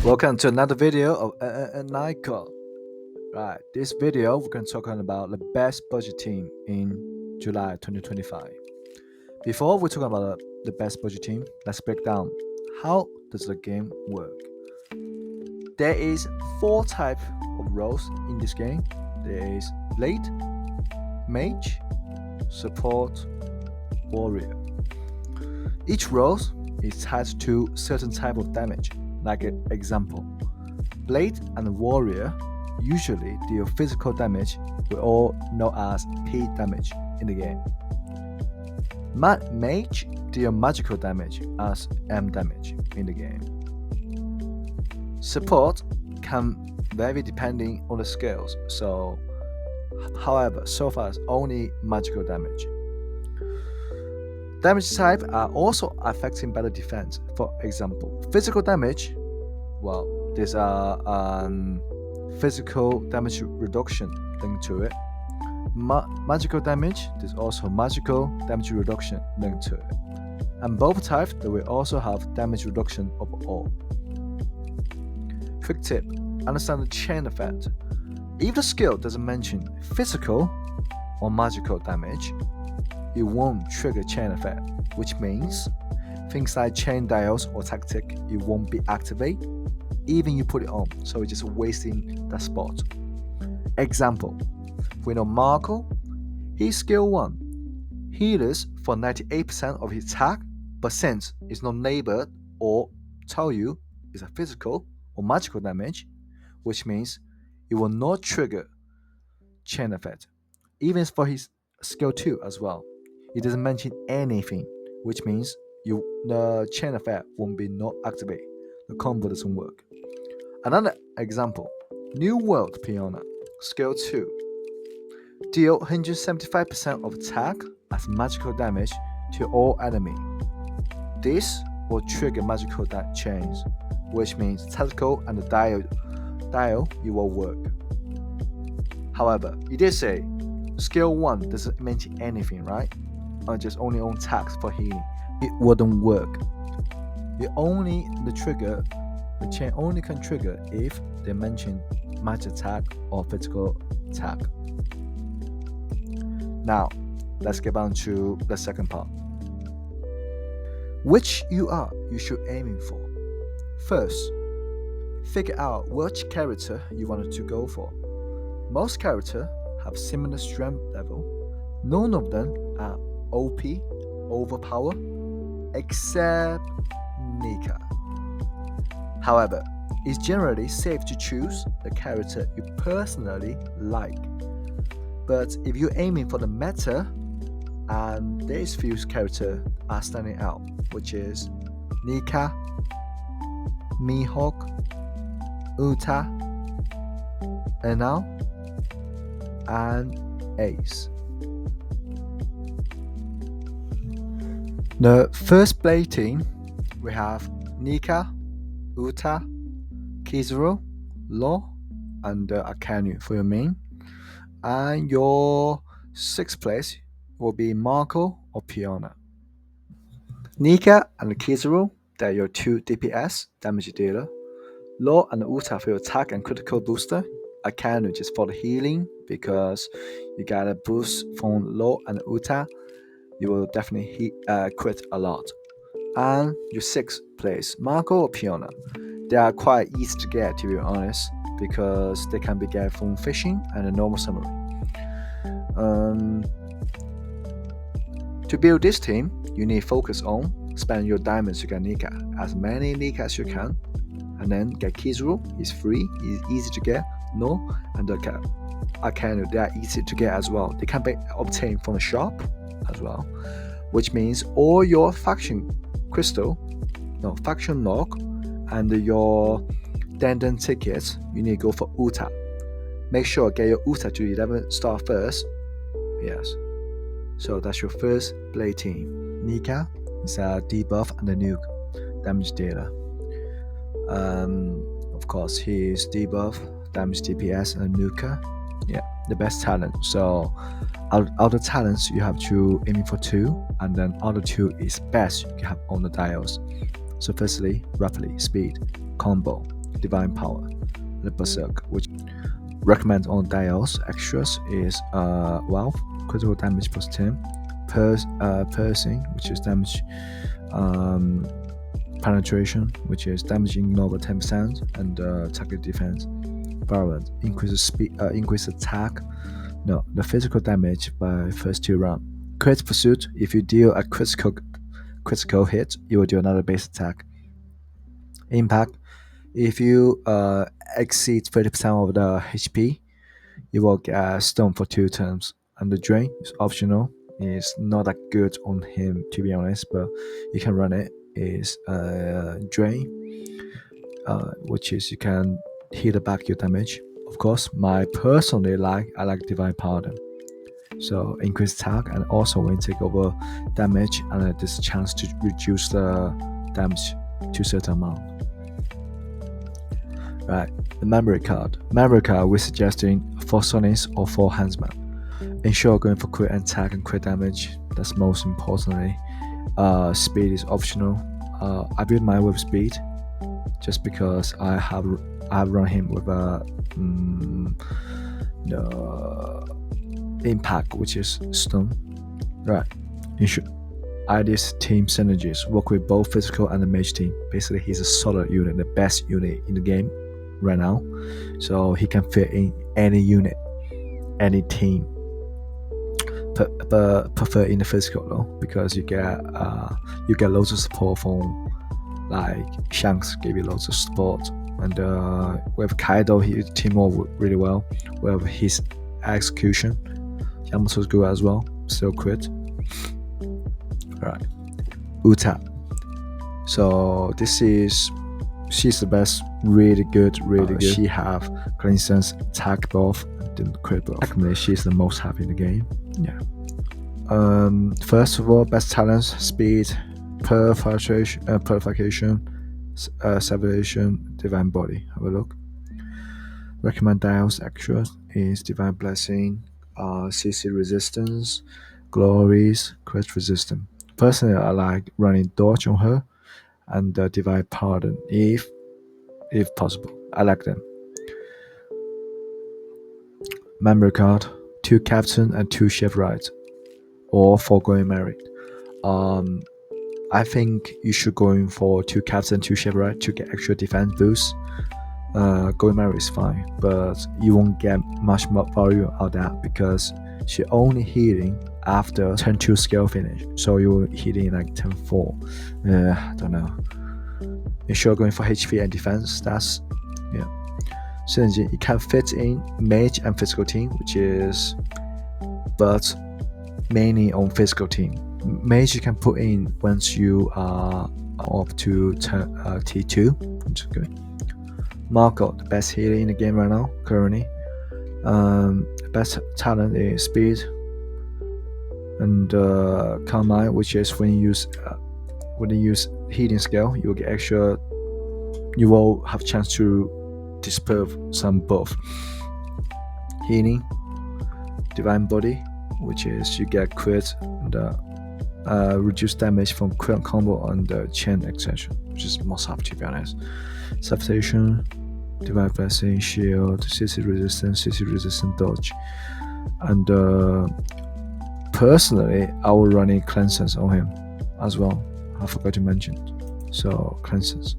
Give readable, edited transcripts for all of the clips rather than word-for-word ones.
Welcome to another video of Nika. Right, this video we're going to talk about the best budget team in July 2025. Before we talk about the best budget team, let's break down how does the game work. There is four types of roles in this game. There is blade, mage, support, warrior. Each role is tied to certain type of damage. Like an example, blade and warrior usually deal physical damage, we all know as P damage in the game. Mage deal magical damage as M damage in the game. Support can vary depending on the skills, however, so far it's only magical damage. Damage type are also affecting by the defense. For example, physical damage, well, there's a physical damage reduction linked to it. Magical damage, there's also magical damage reduction linked to it. And both types, they will also have damage reduction of all. Quick tip, understand the chain effect. If the skill doesn't mention physical or magical damage, it won't trigger chain effect, which means things like chain dials or tactic, it won't be activated even you put it on, so it's just wasting that spot. Example, we know Marco, he's skill 1, heals for 98% of his attack, but since it's not labeled or tell you it's a physical or magical damage, which means it will not trigger chain effect, even for his skill 2 as well. It doesn't mention anything, which means the chain effect won't be not activated. The combo doesn't work. Another example, New World Piona, skill 2. Deal 175% of attack as magical damage to all enemy. This will trigger magical chains, which means tactical and the dial it will work. However, it did say skill 1 doesn't mention anything, right? Or just only on attacks for healing. It wouldn't work. The chain only can trigger if they mention magic attack or physical attack. Now, let's get on to the second part. Which UR you should aiming for? First, figure out which character you wanted to go for. Most characters have similar strength level. None of them are OP, overpowered, except Nika. However, it's generally safe to choose the character you personally like. But if you're aiming for the meta, and these few characters are standing out, which is Nika, Mihawk, Uta, Enel, and Ace. The first play team, we have Nika, Uta, Kizuru, Law, and Akanu for your main. And your sixth place will be Marco or Piona. Nika and Kizuru, they're your 2 DPS damage dealer. Law and Uta for your attack and critical booster. Akanu just for the healing, because you got a boost from Law and Uta. You will definitely crit a lot. And your sixth place, Marco or Piona. They are quite easy to get, to be honest, because they can be get from fishing and a normal summary. To build this team, you need to focus on spend your diamonds to get Nika, as many Nika as you can, and then get Kizuru. He's free, he's easy to get. No, and the Akanu, they are easy to get as well. They can be obtained from the shop as well, which means all your faction log, and your Denden tickets, you need to go for Uta. Make sure get your Uta to 11 star first. Yes. So that's your first play team. Nika is a debuff and a nuke damage dealer. Of course, he is debuff, damage DPS, and Nika. Yeah, the best talent. So out of the talents, you have to aim for 2, and then other 2 is best you have on the dials. So firstly, roughly speed, combo, Divine Power, the Berserk, which recommend on dials extras is Wealth, critical damage plus 10, Piercing, which is damage penetration, which is damaging over 10%, and target defense. Violent increases speed, increase attack. No, the physical damage by first 2 rounds. Crit Pursuit, if you deal a critical hit, you will do another base attack. Impact, if you exceed 30% of the HP, you will get a stone for 2 turns. And the Drain is optional. It's not that good on him, to be honest, but you can run it. Is Drain, which is you can heal back your damage. Of course, I like Divine Pardon. So increase attack, and also when you take over damage, and there's a chance to reduce the damage to a certain amount. Right, the memory card. Memory card, we're suggesting 4 Sonics or 4 Handsman. Ensure going for crit attack and crit damage. That's most importantly. Speed is optional. I build mine with speed, just because I have run him with the impact, which is stun. Right. Ideas team synergies. Work with both physical and the mage team. Basically, he's a solid unit, the best unit in the game right now. So he can fit in any unit, any team. Prefer in the physical though, because you get loads of support from, like Shanks give you loads of support, and with Kaido he teamwork really well. With his execution, Yamato's good as well, still crit. Right, Uta. So she's the best, really good. She have cleansance, attack buff, and crit buff. Actually, she's the most happy in the game. Yeah. First of all, best talents: speed, purification, salvation, divine body. Have a look. Recommend dials extras is divine blessing, CC resistance, glories, crit resistance. Personally, I like running dodge on her and divine pardon if possible. I like them. Memory card: 2 captain and 2 chef rights, or 4 going married. I think you should go in for 2 captain, 2 chef right to get extra defense boost. Going married is fine, but you won't get much more value out of that, because she only healing after turn 2 skill finish, so you're healing like turn 4. I don't know. Ensure going for HP and defense. That's synergy. It can fit in mage and physical team, but mainly on physical team. Mage you can put in once you are up to T2, which is good. Marco, the best healer in the game right now, currently. Best talent is speed and calm mind, which is when you use healing skill, you will get extra. You will have chance to dispel some buff. Healing, divine body, which is you get crit and reduce damage from crit combo and chain extension, which is most up, to be honest. Substation, divine blessing, shield, CC resistance, dodge, and personally I will run a cleansance on him as well. I forgot to mention. So cleansance.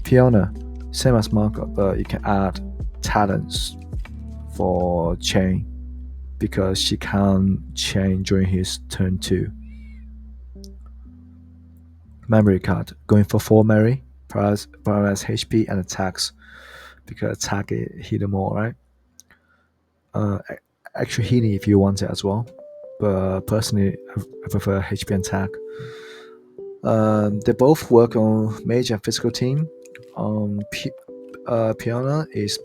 Piona, same as Marco, but you can add talents for chain, because she can chain during his turn 2. Memory card, going for 4 memory, prioritize HP and attacks, because attack hit more, right? Actually healing if you want it as well, but personally I prefer HP and attack. They both work on mage and physical team. Piona is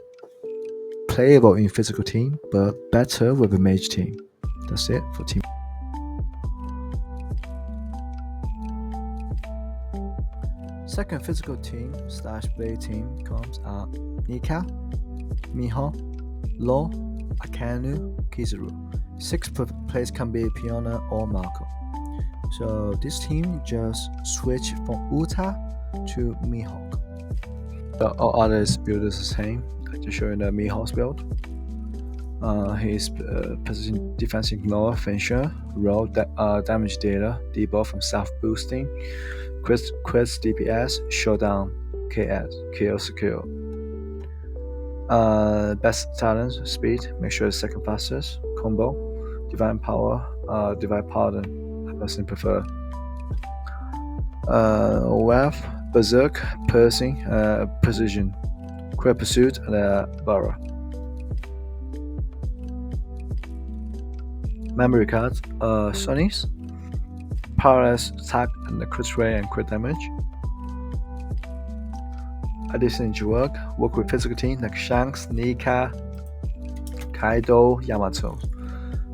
playable in physical team, but better with a mage team. That's it for team. Second physical team / blade team comes are Nika, Mihawk, Law, Akanu, Kizaru. 6th place can be Piona or Marco. So this team just switch from Uta to Mihawk. All others build is the same. I just showing the Mihawk's build. His position defense ignore, finisher, roll damage dealer, debuff from self boosting, crits DPS, showdown, KS, kill secure. Best talents, speed, make sure it's second fastest, combo, divine power, divine pardon, I personally prefer. Wealth, berserk, piercing, precision, quick pursuit, and burrow. Memory cards, Sonny's, powerless attack and the crit rate and crit damage. Additional work with physical team like Shanks, Nika, Kaido, Yamato.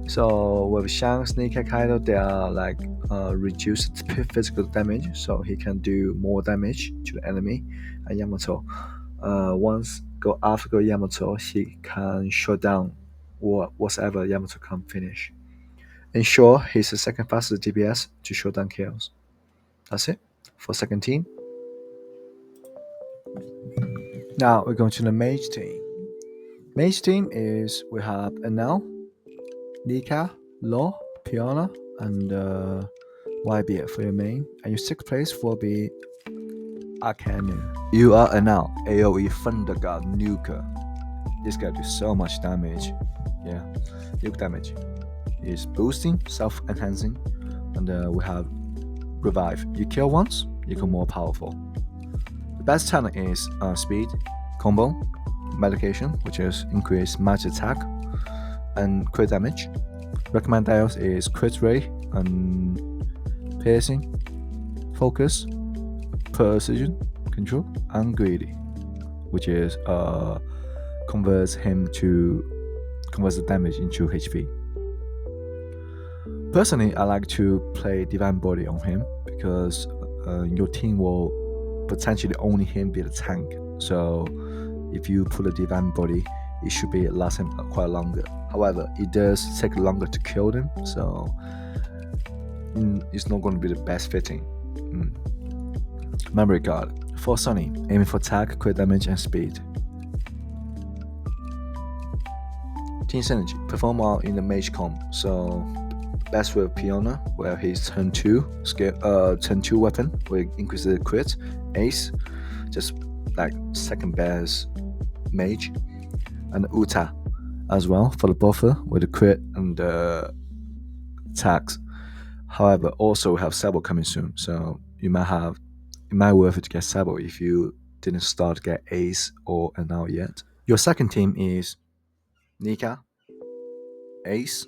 So with Shanks, Nika, Kaido, they are like reduced physical damage, so he can do more damage to the enemy. And Yamato, once after Yamato, he can shut down whatever Yamato can finish. Ensure he's the second fastest DPS to shut down kills. That's it for second team. Now we're going to the mage team. Mage team is we have Enel, Nika, Law, Piona, and YB for your main, and your sixth place will be Akanu. You are Enel, AoE Thunder God Nuker. This guy does so much damage. Yeah, nuke damage. Is boosting, self-enhancing, and we have revive. You kill once, you get more powerful. The best talent is speed, combo, medication, which is increased mage attack and crit damage. Recommend dials is crit rate and piercing, focus, precision, control, and greedy, which is converts the damage into HP. Personally, I like to play Divine Body on him because your team will potentially only him be the tank. So if you put a Divine Body, it should be last him quite longer. However, it does take longer to kill them, so it's not going to be the best fitting. Memory card for Sunny, aiming for attack, crit damage, and speed. Team Synergy, perform well in the mage comp, so best with Piona, where his turn 2 weapon will increase the crit, ace, just like second best mage, and Uta as well for the buffer with the crit and the attacks. However, also we have Sabo coming soon, so it might worth it to get Sabo if you didn't start to get ace or Enel yet. Your second team is Nika, ace,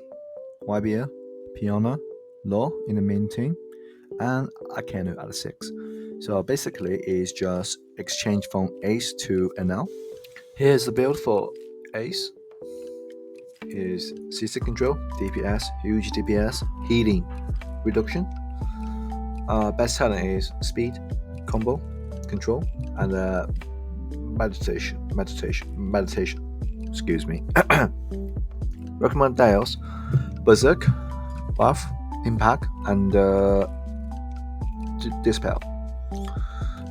YBL, Piona, Law in the main team, and Akenu at the 6. So basically, it's just exchange from Ace to Enel. Here's the build for Ace. Is CC control, DPS, huge DPS, healing, reduction. Best talent is speed, combo, control, and meditation. Excuse me. Recommend dials, berserk, buff, impact, and dispel.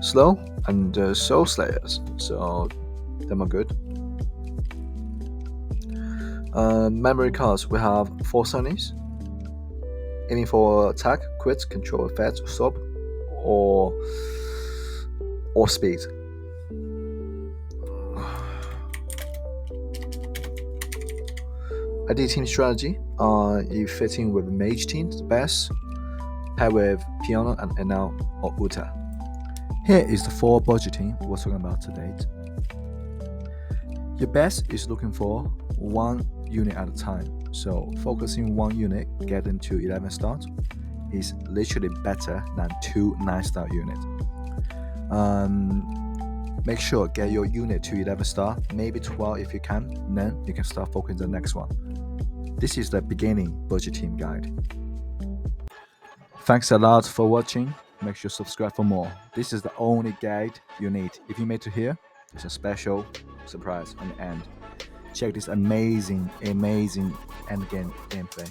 Slow and soul slayers, so them are good. Memory cards, we have 4 Sunnies, aiming for attack, crit, control effect, stop, or speed. Ideal team strategy, you fit in with mage team the best, pair with Piona and Enel or Uta. Here is the 4 budget team we're talking about to date. Your best is looking for 1 unit at a time, so focusing 1 unit getting to 11 stars is literally better than 2 9-star units. Make sure get your unit to 11 star, maybe 12 if you can, then you can start focusing on the next one. This is the beginning budget team guide. Thanks a lot for watching. Make sure to subscribe for more. This is the only guide you need. If you made it to here, there's a special surprise on the end. Check this amazing endgame gameplay.